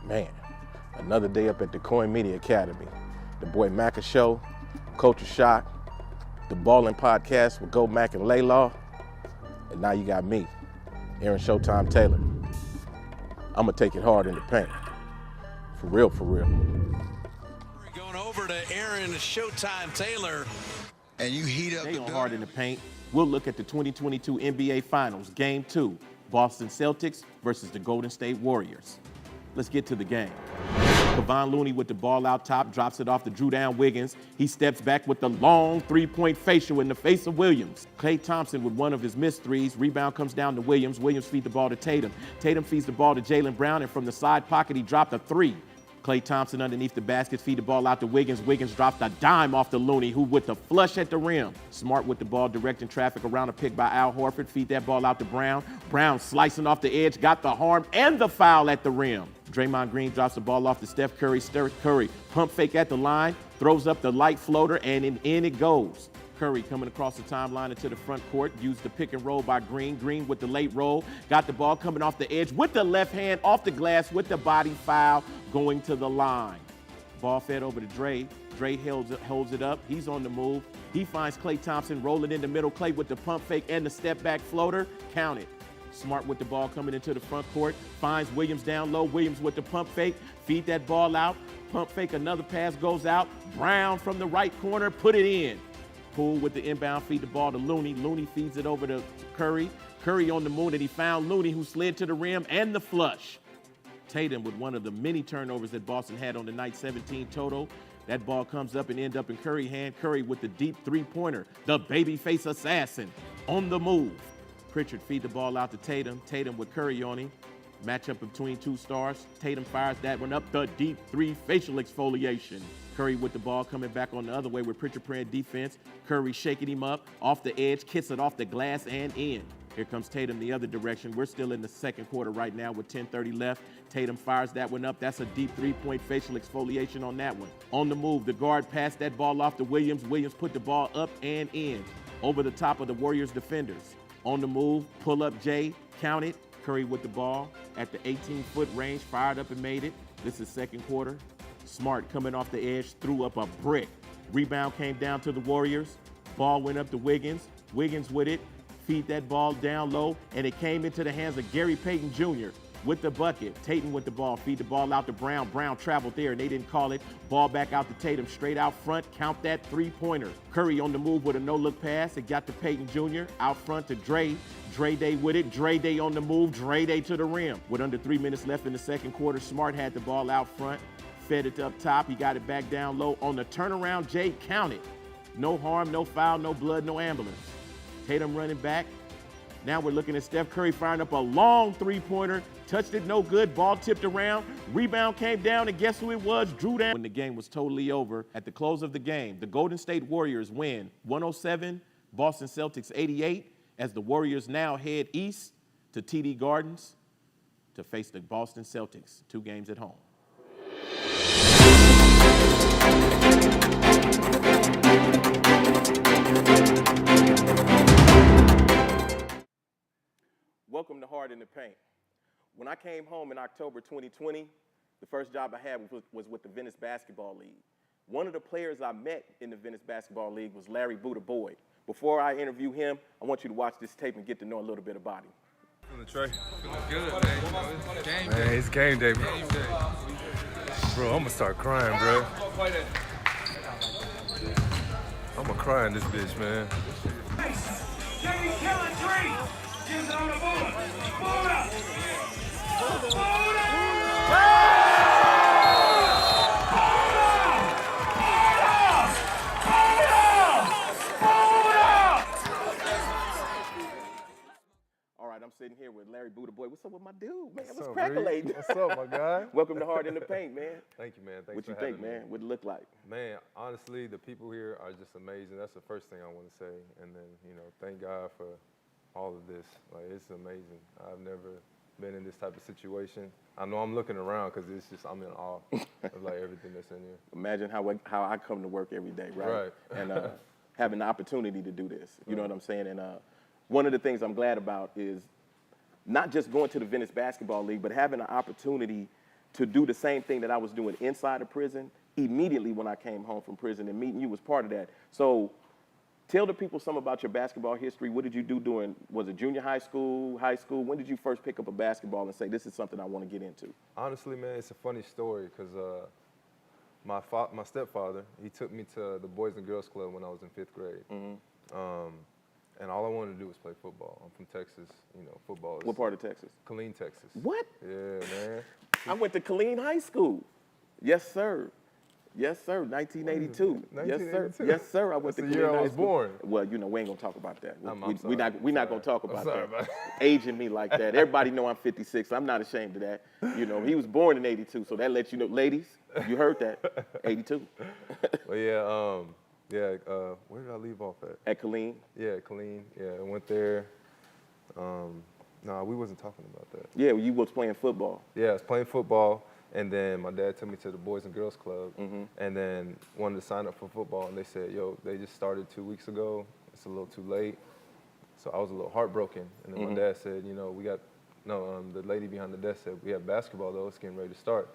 Man, another day up at the Coin Media Academy. The boy Macca Show, Culture Shock, the Ballin' Podcast with Go Mac and Laylaw, and now you got me, Aaron ShowTime Taylor. I'm gonna take it hard in the paint. For real, for real. We're going over to Aaron ShowTime Taylor. And you heat up Today the on building. Hard in the Paint, we'll look at the 2022 NBA Finals, Game 2, Boston Celtics versus the Golden State Warriors. Let's get to the game. Kevon Looney with the ball out top, drops it off to Drew Down Wiggins. He steps back with the long three-point facial in the face of Williams. Klay Thompson with one of his missed threes. Rebound comes down to Williams. Williams feeds the ball to Tatum. Tatum feeds the ball to Jaylen Brown, and from the side pocket, he dropped a three. Klay Thompson underneath the basket, feed the ball out to Wiggins. Wiggins dropped a dime off to Looney, who with the flush at the rim. Smart with the ball, directing traffic around a pick by Al Horford. Feed that ball out to Brown. Brown slicing off the edge, got the harm and the foul at the rim. Draymond Green drops the ball off to Steph Curry. Steph Curry pump fake at the line, throws up the light floater, and in it goes. Curry coming across the timeline into the front court, used the pick and roll by Green. Green with the late roll, got the ball coming off the edge with the left hand off the glass with the body foul going to the line. Ball fed over to Dre. Dre holds it up. He's on the move. He finds Klay Thompson rolling in the middle. Klay with the pump fake and the step back floater. Count it. Smart with the ball coming into the front court. Finds Williams down low. Williams with the pump fake. Feed that ball out. Pump fake. Another pass goes out. Brown from the right corner. Put it in. Poole with the inbound, feed the ball to Looney. Looney feeds it over to Curry. Curry on the move, and he found Looney, who slid to the rim and the flush. Tatum with one of the many turnovers that Boston had on the night, 17 total. That ball comes up and ends up in Curry's hand. Curry with the deep three-pointer, the babyface assassin on the move. Pritchard feed the ball out to Tatum. Tatum with Curry on him. Matchup between two stars. Tatum fires that one up, the deep three facial exfoliation. Curry with the ball coming back on the other way with Pritchard playing defense. Curry shaking him up off the edge, kiss it off the glass and in. Here comes Tatum the other direction. We're still in the second quarter right now with 10:30 left. Tatum fires that one up. That's a deep three-point facial exfoliation on that one. On the move, the guard passed that ball off to Williams. Williams put the ball up and in over the top of the Warriors defenders. On the move, pull up Jay, count it. Curry with the ball at the 18-foot range, fired up and made it. This is second quarter. Smart coming off the edge, threw up a brick. Rebound came down to the Warriors. Ball went up to Wiggins. Wiggins with it. Feed that ball down low, and it came into the hands of Gary Payton Jr. with the bucket. Tatum with the ball. Feed the ball out to Brown. Brown traveled there, and they didn't call it. Ball back out to Tatum, straight out front. Count that three-pointer. Curry on the move with a no-look pass. It got to Payton Jr. Out front to Dre. Dre Day with it. Dre Day on the move. Dre Day to the rim. With under 3 minutes left in the second quarter, Smart had the ball out front. Fed it up top. He got it back down low. On the turnaround, Jay counted. No harm, no foul, no blood, no ambulance. Tatum running back. Now we're looking at Steph Curry firing up a long three-pointer. Touched it, no good. Ball tipped around. Rebound came down, and guess who it was? Drew Down. When the game was totally over, at the close of the game, the Golden State Warriors win 107, Boston Celtics 88, as the Warriors now head east to TD Gardens to face the Boston Celtics, 2 games at home. Welcome to Hard in the Paint. When I came home in October 2020, the first job I had was with the Venice Basketball League. One of the players I met in the Venice Basketball League was Larry Buddha Boyd. Before I interview him, I want you to watch this tape and get to know a little bit about him. Feeling Trey? Feeling good, man. You know, it's game day. Man, it's game day, bro. Game day. Bro, I'm gonna start crying, bro. I'm gonna cry in this bitch, man. Jamie killing three. Gives it on the board. Buddha. All right, I'm sitting here with Larry Buddha Boyd. What's up with my dude, man? What's up, crackling? Reed? What's up, my guy? Welcome to Hard in the Paint, man. Thank you, man. Thanks What you for think, having me. man? What'd it look like? Man, honestly, the people here are just amazing. That's the first thing I want to say. And then, thank God for all of this. Like, it's amazing. I've never been in this type of situation. I know I'm looking around because it's just, I'm in awe of like everything that's in here. Imagine how I come to work every day, right? Right. And having the opportunity to do this, you know what I'm saying? And one of the things I'm glad about is not just going to the Venice Basketball League, but having an opportunity to do the same thing that I was doing inside of prison immediately when I came home from prison, and meeting you was part of that. So tell the people some about your basketball history. What did you do during, was it junior high school, high school? When did you first pick up a basketball and say, this is something I want to get into? Honestly, man, it's a funny story because my stepfather, he took me to the Boys and Girls Club when I was in 5th grade. And all I wanted to do was play football. I'm from Texas, you know, football is. What part of Texas? Killeen, Texas. What? Yeah, man. I went to Killeen High School. Yes, sir. Yes, sir. 1982. Yes, sir. 1982? Yes, sir. I went That's to the Killeen year I High was School. born. Well, you know, we ain't gonna talk about that. I'm We're sorry. not gonna talk about sorry that. about it. Aging me like that. Everybody know I'm 56. I'm not ashamed of that. You know, he was born in 82, so that lets you know, ladies, you heard that. 82. But yeah, where did I leave off at? At Killeen. Yeah, Killeen. Yeah, I went there. No, we wasn't talking about that. Yeah, you was playing football. Yeah, I was playing football, and then my dad took me to the Boys and Girls Club, and then wanted to sign up for football, and they said, yo, they just started 2 weeks ago. It's a little too late. So I was a little heartbroken, and then my dad said, you know, the lady behind the desk said, we have basketball, though. It's getting ready to start.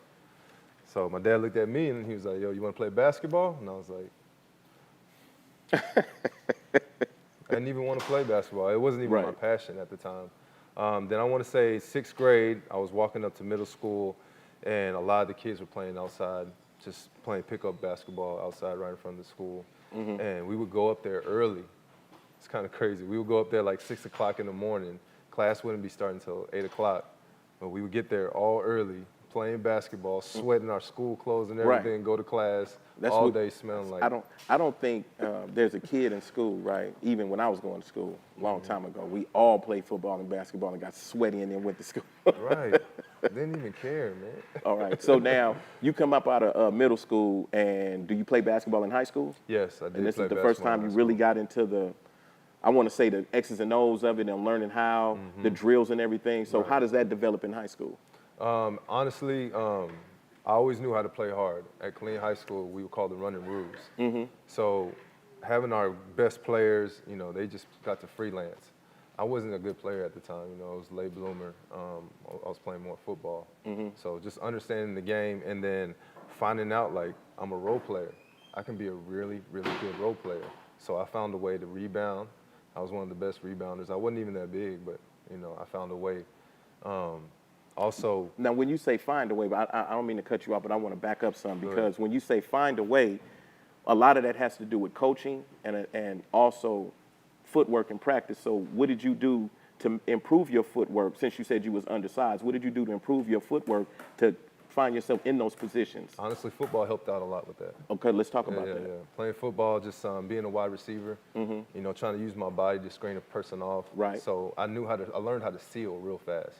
So my dad looked at me, and he was like, yo, you want to play basketball? And I was like, I didn't even want to play basketball. It wasn't even my passion at the time. Then I want to say 6th grade, I was walking up to middle school, and a lot of the kids were playing outside, just playing pickup basketball outside right in front of the school. And we would go up there early. It's kind of crazy. We would go up there like 6 o'clock in the morning. Class wouldn't be starting until 8 o'clock. But we would get there all early, playing basketball, sweating our school clothes and everything, go to class all day smelling like. I don't think there's a kid in school, right? Even when I was going to school a long time ago, we all played football and basketball and got sweaty and then went to school. Right. Didn't even care, man. All right. So now you come up out of middle school, and do you play basketball in high school? Yes, I did. And this play is the first basketball time in you high really school. got into the, I want to say, the X's and O's of it and learning how, the drills and everything. So how does that develop in high school? Honestly, I always knew how to play hard. At Killeen High School, we were called the Running Roos. So having our best players, you know, they just got to freelance. I wasn't a good player at the time, you know, I was a late bloomer. I was playing more football. So just understanding the game and then finding out, like, I'm a role player. I can be a really, really good role player. So I found a way to rebound. I was one of the best rebounders. I wasn't even that big, but, you know, I found a way. Also, now, when you say find a way, but I don't mean to cut you off, but I want to back up some, because when you say find a way, a lot of that has to do with coaching and also footwork and practice. So what did you do to improve your footwork, since you said you was undersized? What did you do to improve your footwork to find yourself in those positions? honestly, football helped out a lot with that. Okay, let's talk about that. Yeah. Playing football, just being a wide receiver, you know, trying to use my body to screen a person off. Right. So I learned how to seal real fast.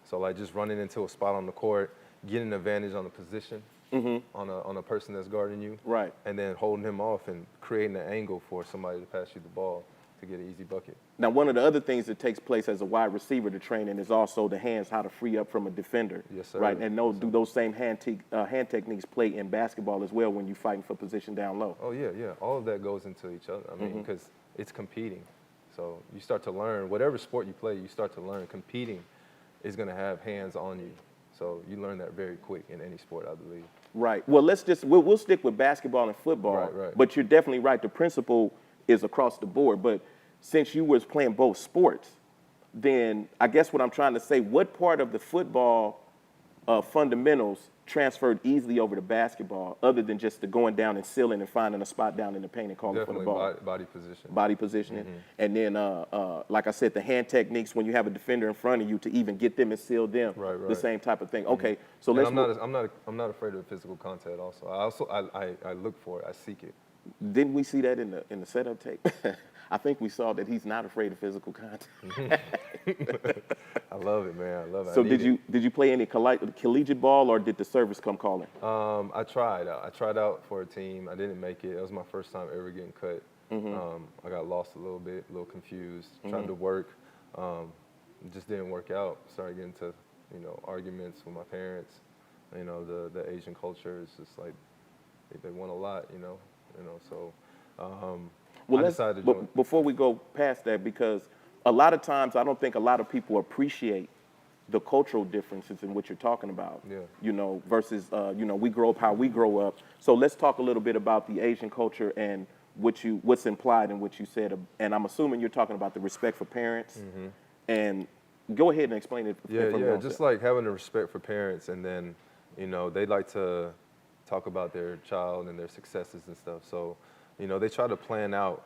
So like just running into a spot on the court, getting an advantage on a position, on a person that's guarding you. Right. And then holding him off and creating an angle for somebody to pass you the ball to get an easy bucket. Now, one of the other things that takes place as a wide receiver to training is also the hands, how to free up from a defender. Yes, sir. Right, and do those same hand techniques play in basketball as well when you're fighting for position down low? Oh, yeah. All of that goes into each other. I mean, because it's competing. So you start to learn, whatever sport you play, you start to learn competing is going to have hands on you. So you learn that very quick in any sport, I believe. Right. Well, we'll stick with basketball and football. Right. But you're definitely right. The principle is across the board. But since you was playing both sports, then I guess what I'm trying to say, what part of the football fundamentals transferred easily over to basketball, other than just the going down and sealing and finding a spot down in the paint and calling Definitely for the ball? body position. Body positioning. And then, like I said, the hand techniques when you have a defender in front of you to even get them and seal them. Right. The same type of thing. Okay, so And let's I'm not afraid of physical contact also. I look for it. I seek it. Didn't we see that in the setup tape? I think we saw that he's not afraid of physical contact. I love it, man. I love it. So did you play any collegiate ball, or did the service come calling? I tried out for a team. I didn't make it. It was my first time ever getting cut. I got lost a little bit, a little confused, trying to work. It just didn't work out. Started getting into, arguments with my parents. The Asian culture is just like, they want a lot, so I decided to before we go past that, because a lot of times I don't think a lot of people appreciate the cultural differences in what you're talking about. Yeah. You know, versus we grow up how we grow up. So let's talk a little bit about the Asian culture and what's implied in what you said. And I'm assuming you're talking about the respect for parents. And go ahead and explain it. Yeah, just like having the respect for parents, and then, they like to talk about their child and their successes and stuff. So, they try to plan out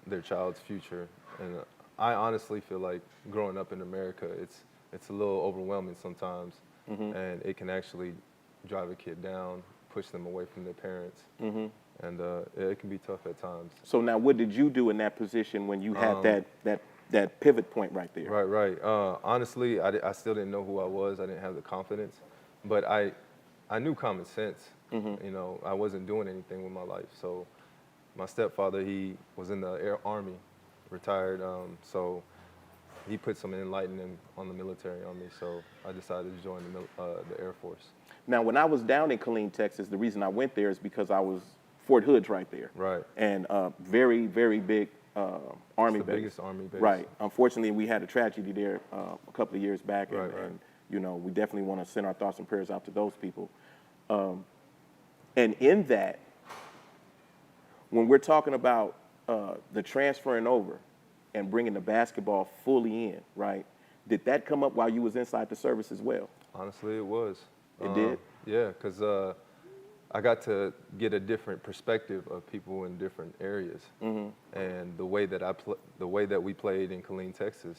their child's future. And I honestly feel like growing up in America, it's a little overwhelming sometimes, and it can actually drive a kid down, push them away from their parents, and it can be tough at times. So now, what did you do in that position when you had that pivot point right there? Right. Honestly, I still didn't know who I was. I didn't have the confidence, but I knew common sense. I wasn't doing anything with my life. So my stepfather, he was in the Army, retired. So he put some enlightening on the military on me. So I decided to join the Air Force. Now, when I was down in Killeen, Texas, the reason I went there is because I was Fort Hood's right there. Right. And very, very big Army It's the base. biggest Army base. Right. Unfortunately, we had a tragedy there a couple of years back, Right. and we definitely want to send our thoughts and prayers out to those people. And in that, when we're talking about the transferring over and bringing the basketball fully in, right? Did that come up while you was inside the service as well? Honestly, it was. It did? Yeah, because I got to get a different perspective of people in different areas, and the way that we played in Killeen, Texas,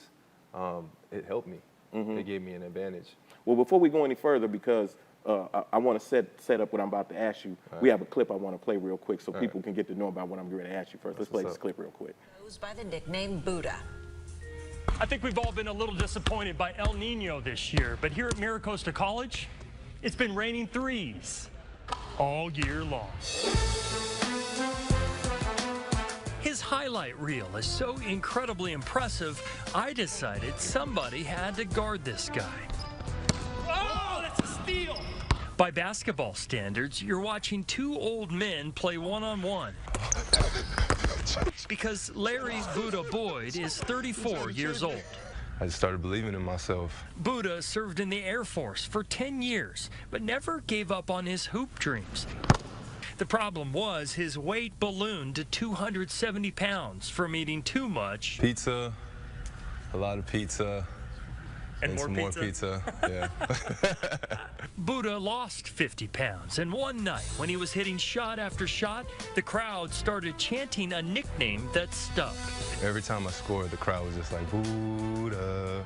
it helped me. It gave me an advantage. Well, before we go any further, because I want to set up what I'm about to ask you. Right. We have a clip I want to play real quick so people can get to know about what I'm going to ask you first. Let's play this clip real quick. Goes by the nickname Buddha. I think we've all been a little disappointed by El Nino this year, but here at Miracosta College, it's been raining threes all year long. His highlight reel is so incredibly impressive, I decided somebody had to guard this guy. Oh, that's a steal! By basketball standards, you're watching two old men play one-on-one. Because Larry Buddha Boyd is 34 years old. I just started believing in myself. Buddha served in the Air Force for 10 years, but never gave up on his hoop dreams. The problem was his weight ballooned to 270 pounds from eating too much. Pizza, a lot of pizza. And some more pizza, yeah. Buddha lost 50 pounds, and one night when he was hitting shot after shot, the crowd started chanting a nickname that stuck. Every time I scored, the crowd was just like, Buddha,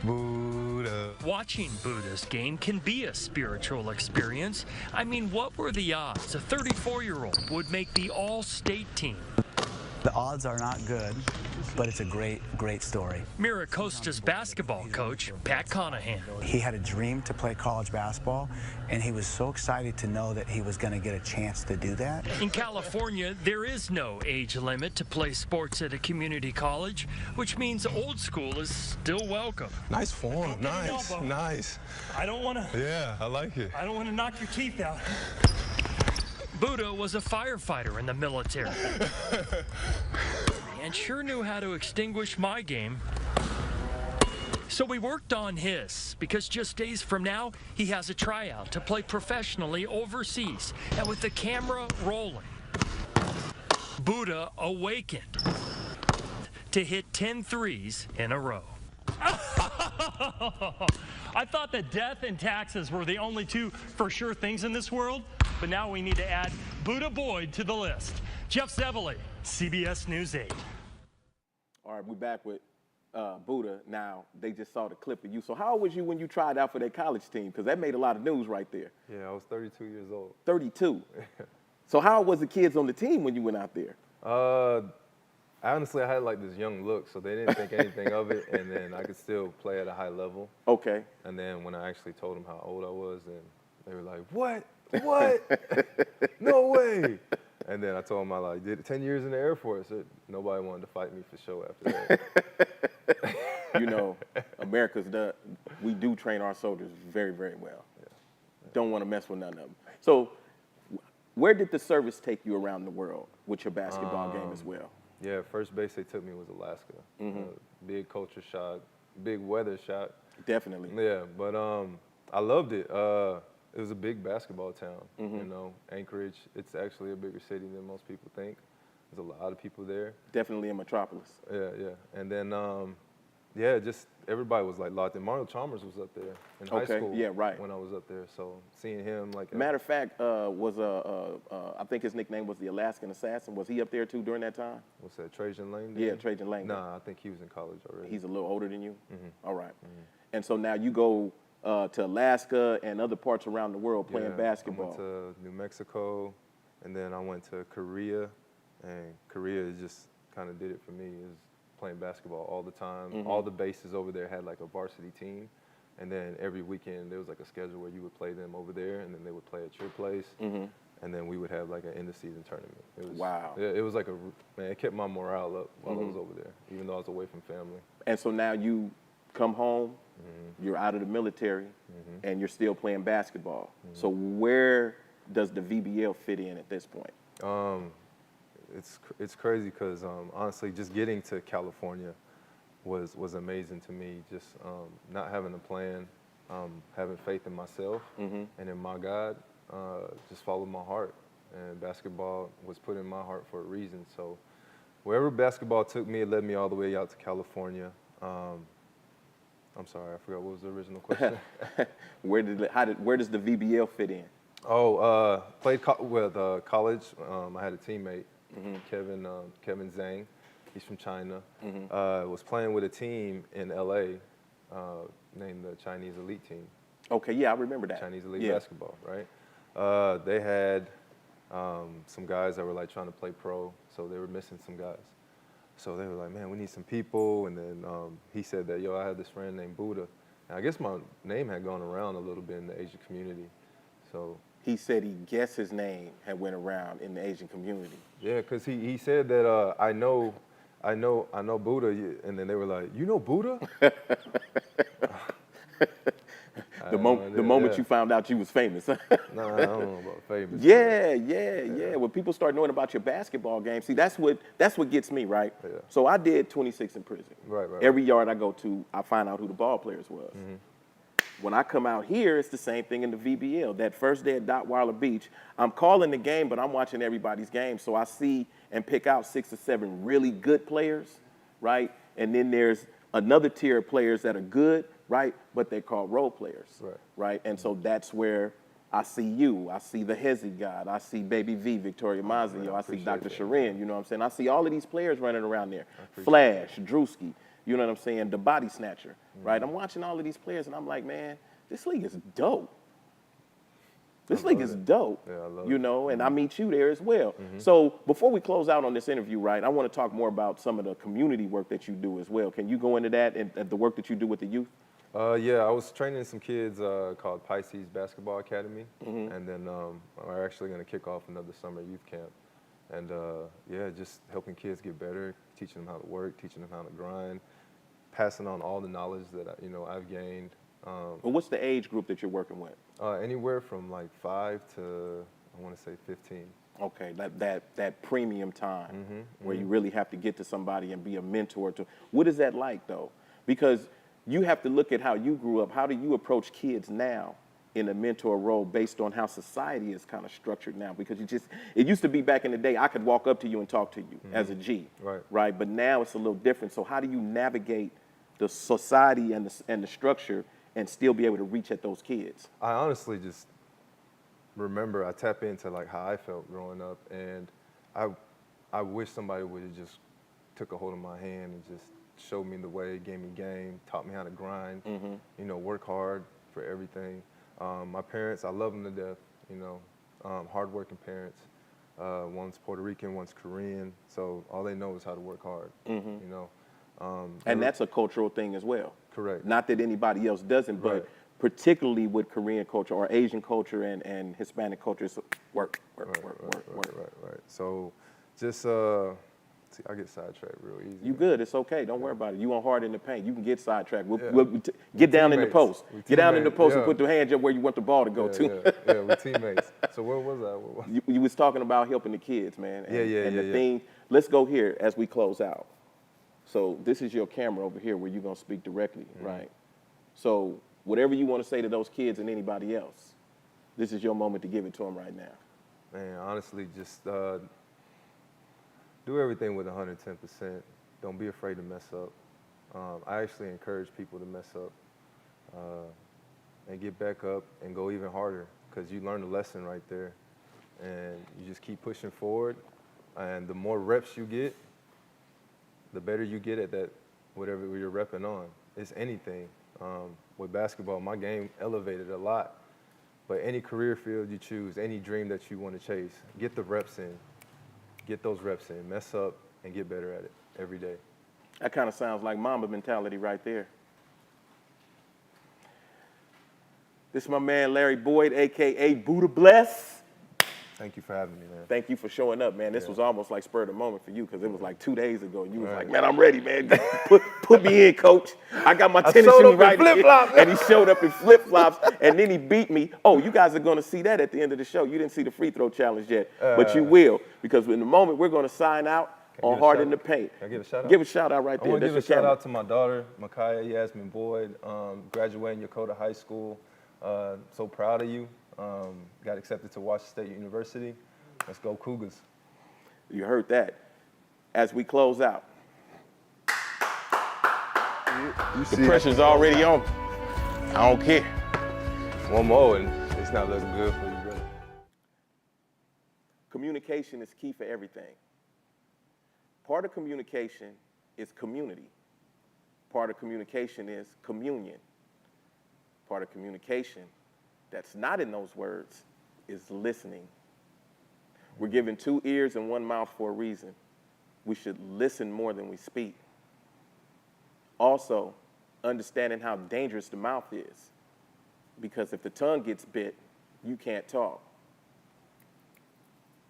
Buddha. Watching Buddha's game can be a spiritual experience. I mean, what were the odds a 34-year-old would make the all-state team? The odds are not good, but it's a great, great story. Miracosta's basketball coach, Pat Conahan. He had a dream to play college basketball, and he was so excited to know that he was going to get a chance to do that. In California, there is no age limit to play sports at a community college, which means old school is still welcome. Nice form, nice. I don't want to. Yeah, I like it. I don't want to knock your teeth out. Buddha was a firefighter in the military and sure knew how to extinguish my game. So we worked on his, because just days from now, he has a tryout to play professionally overseas. And with the camera rolling, Buddha awakened to hit 10 threes in a row. I thought that death and taxes were the only two for sure things in this world, but now we need to add Buddha Boyd to the list. Jeff Zebley, CBS News 8. All right, we're back with Buddha. Now, they just saw the clip of you. So how old was you when you tried out for that college team? Because that made a lot of news right there. Yeah, I was 32 years old. 32. So how old was the kids on the team when you went out there? Honestly, I had like this young look, so they didn't think anything of it, and then I could still play at a high level. Okay. And then when I actually told them how old I was, then they were like, what? What? No way. And then I told them I did 10 years in the Air Force. Nobody wanted to fight me for show after that. You know, we do train our soldiers very, very well. Yeah. Don't want to mess with none of them. So where did the service take you around the world with your basketball game as well? Yeah, first base they took me was Alaska. Big culture shock, big weather shock. Definitely. Yeah, but I loved it. It was a big basketball town, you know, Anchorage. It's actually a bigger city than most people think. There's a lot of people there. Definitely a metropolis. Yeah, yeah. And then, yeah, just everybody was like locked in. Mario Chalmers was up there in high school. Yeah, right. When I was up there, so seeing him like. Matter of fact, I think his nickname was the Alaskan Assassin. Was he up there too during that time? What's that, Trajan Lane? Yeah, Trajan Lane. Nah, I think he was in college already. He's a little older than you? All right. And so now you go to Alaska and other parts around the world playing basketball. I went to New Mexico, and then I went to Korea, and Korea just kind of did it for me. It was playing basketball all the time. All the bases over there had like a varsity team, and then every weekend there was like a schedule where you would play them over there, and then they would play at your place, and then we would have like an end-of-season tournament. It was, wow. It was like man, it kept my morale up while I was over there, even though I was away from family. And so now you come home, you're out of the military, and you're still playing basketball. So where does the VBL fit in at this point? It's crazy because honestly, just getting to California was amazing to me. Just not having a plan, having faith in myself and in my God, just followed my heart. And basketball was put in my heart for a reason. So wherever basketball took me, it led me all the way out to California. I'm sorry, I forgot what was the original question. Where does the VBL fit in? Oh, played with college. I had a teammate, Kevin Zhang. He's from China. Was playing with a team in LA named the Chinese Elite Team. Okay, yeah, I remember that. Chinese Elite basketball, right? They had some guys that were like trying to play pro, so they were missing some guys. So they were like, man, we need some people. And then he said that, yo, I have this friend named Buddha. And I guess my name had gone around a little bit in the Asian community. So he said he guessed his name had went around in the Asian community. Yeah, because he said that I know Buddha. And then they were like, you know Buddha? The moment you found out you was famous. No, I don't know about famous. Yeah. When people start knowing about your basketball game, see, that's what gets me, right? Yeah. So I did 26 in prison. Right. Every yard I go to, I find out who the ball players was. When I come out here, it's the same thing in the VBL. That first day at Dotweiler Beach, I'm calling the game, but I'm watching everybody's game. So I see and pick out 6 or 7 really good players, right? And then there's another tier of players that are good, right? But they're called role players, right? And so that's where I see you. I see the Hezi God. I see Baby V, Victoria Mazzio. I see Dr. Sharin, you know what I'm saying? I see all of these players running around there. Flash, Drewski, you know what I'm saying? The Body Snatcher, right? I'm watching all of these players, and I'm like, man, this league is dope. This league is dope, Yeah, I love you know, and I meet you there as well. So before we close out on this interview, right, I want to talk more about some of the community work that you do as well. Can you go into that and the work that you do with the youth? Yeah, I was training some kids called Pisces Basketball Academy, and then we're actually going to kick off another summer youth camp. And yeah, just helping kids get better, teaching them how to work, teaching them how to grind, passing on all the knowledge that I've gained. Well, what's the age group that you're working with? Anywhere from like 5 to, I want to say 15. Okay, that premium time where you really have to get to somebody and be a mentor to. What is that like though? Because you have to look at how you grew up. How do you approach kids now in a mentor role based on how society is kind of structured now? Because it used to be back in the day, I could walk up to you and talk to you as a G, right? But now it's a little different. So how do you navigate the society and the structure and still be able to reach at those kids? I honestly just remember I tap into like how I felt growing up, and I wish somebody would have just took a hold of my hand and just showed me the way, gave me game, taught me how to grind, work hard for everything. My parents, I love them to death, hardworking parents. One's Puerto Rican, one's Korean, so all they know is how to work hard, And that's a cultural thing as well. Correct. Not that anybody else doesn't, but particularly with Korean culture or Asian culture and Hispanic culture, it's work. Right. So just, see, I get sidetracked real easy. You good, it's okay, don't worry about it. You on Hard in the Paint, you can get sidetracked. We'll get down in the post. Get down in the post and put your hands up where you want the ball to go to. Yeah, we're teammates. So where was I? You was talking about helping the kids, man. And the thing, let's go here as we close out. So this is your camera over here where you're gonna speak directly, right? So whatever you want to say to those kids and anybody else, this is your moment to give it to them right now. Man, honestly, just do everything with 110%. Don't be afraid to mess up. I actually encourage people to mess up and get back up and go even harder, because you learn a lesson right there. And you just keep pushing forward. And the more reps you get, the better you get at that, whatever you're repping on. It's anything. With basketball, my game elevated a lot. But any career field you choose, any dream that you want to chase, get the reps in. Get those reps in. Mess up and get better at it every day. That kind of sounds like Mamba mentality right there. This is my man, Larry Boyd, a.k.a. Buddha Bless. Thank you for having me, man. Thank you for showing up, man. This was almost like spur of the moment for you, because it was like 2 days ago. And you was like, man, I'm ready, man. put me in, coach. I got my tennis shoes right here. And he showed up in flip-flops, and then he beat me. Oh, you guys are going to see that at the end of the show. You didn't see the free throw challenge yet, but you will, because in the moment we're going to sign out on Hard in the Paint. Can I give a shout out? Give a shout out right there. I want to give a shout out to my daughter, Micaiah Yasmin Boyd, graduating Yokota High School. So proud of you. Got accepted to Washington State University. Let's go Cougars. You heard that. As we close out, the pressure's already on. I don't care. One more, and it's not looking good for you, brother. Communication is key for everything. Part of communication is community. Part of communication is communion. Part of communication that's not in those words is listening. We're given 2 ears and 1 mouth for a reason. We should listen more than we speak. Also, understanding how dangerous the mouth is. Because if the tongue gets bit, you can't talk.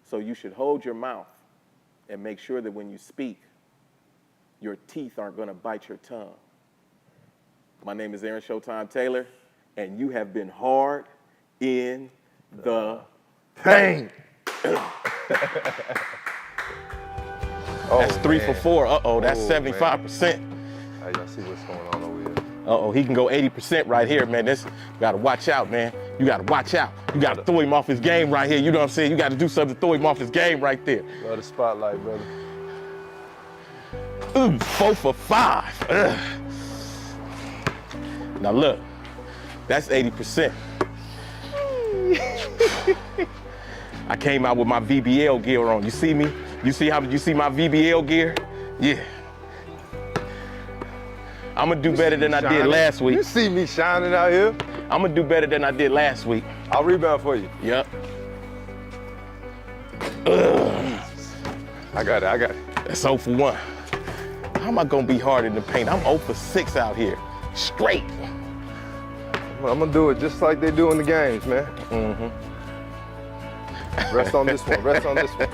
So you should hold your mouth and make sure that when you speak, your teeth aren't going to bite your tongue. My name is Aaron ShowTime Taylor, and you have been hard in the paint. That's 3 for 4. Uh-oh, that's 75%. Hey, y'all see what's going on over here? Uh-oh, he can go 80% right here, man. You gotta watch out, man. You gotta watch out. You gotta throw him off his game right here. You know what I'm saying? You gotta do something to throw him off his game right there. Love the spotlight, brother. Ooh, 4 for 5. Ugh. Now look, that's 80%. I came out with my VBL gear on. You see me? You see my VBL gear? Yeah. I'm gonna do better than I did last week. You see me shining out here? I'm gonna do better than I did last week. I'll rebound for you. Yep. I got it. That's 0 for 1. How am I gonna be hard in the paint? I'm 0 for 6 out here. Straight. Well, I'm gonna do it just like they do in the games, man. Mm-hmm. Rest on this one. Rest on this one.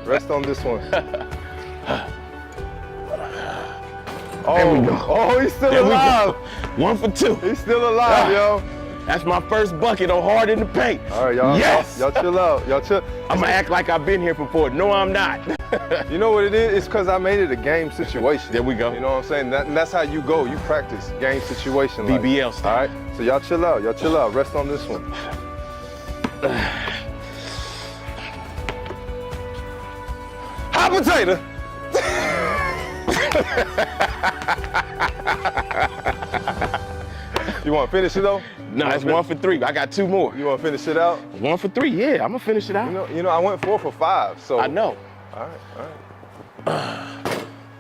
Rest on this one. There we go. Oh, he's still There alive. 1 for 2. He's still alive, yo. That's my first bucket on Hard in the Paint. All right, y'all. Yes. Y'all chill out. Y'all chill. I'm gonna act like I've been here before. No, I'm not. You know what it is? It's because I made it a game situation. There we go. You know what I'm saying? That's how you go. You practice game situation. BBL All style. right. So y'all chill out. Y'all chill out. Rest on this one. Hot potato. You want to finish it though? No, it's 1 for 3. I got 2 more. You want to finish it out? 1 for 3. Yeah, I'm gonna finish it out. You know, I went 4 for 5. So I know. All right.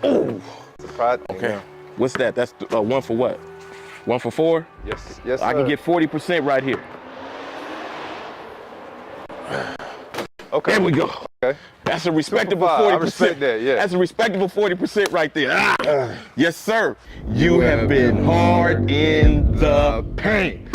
Ooh. It's a pride thing, Okay. man. What's that? That's 1 for what? 1 for 4? Yes, yes, I can sir. get 40% right here. Okay. There we go. Okay. That's a respectable 5. 40%. I respect that, yeah. That's a respectable 40% right there. Ah. Yes, sir. You have been hard in the paint.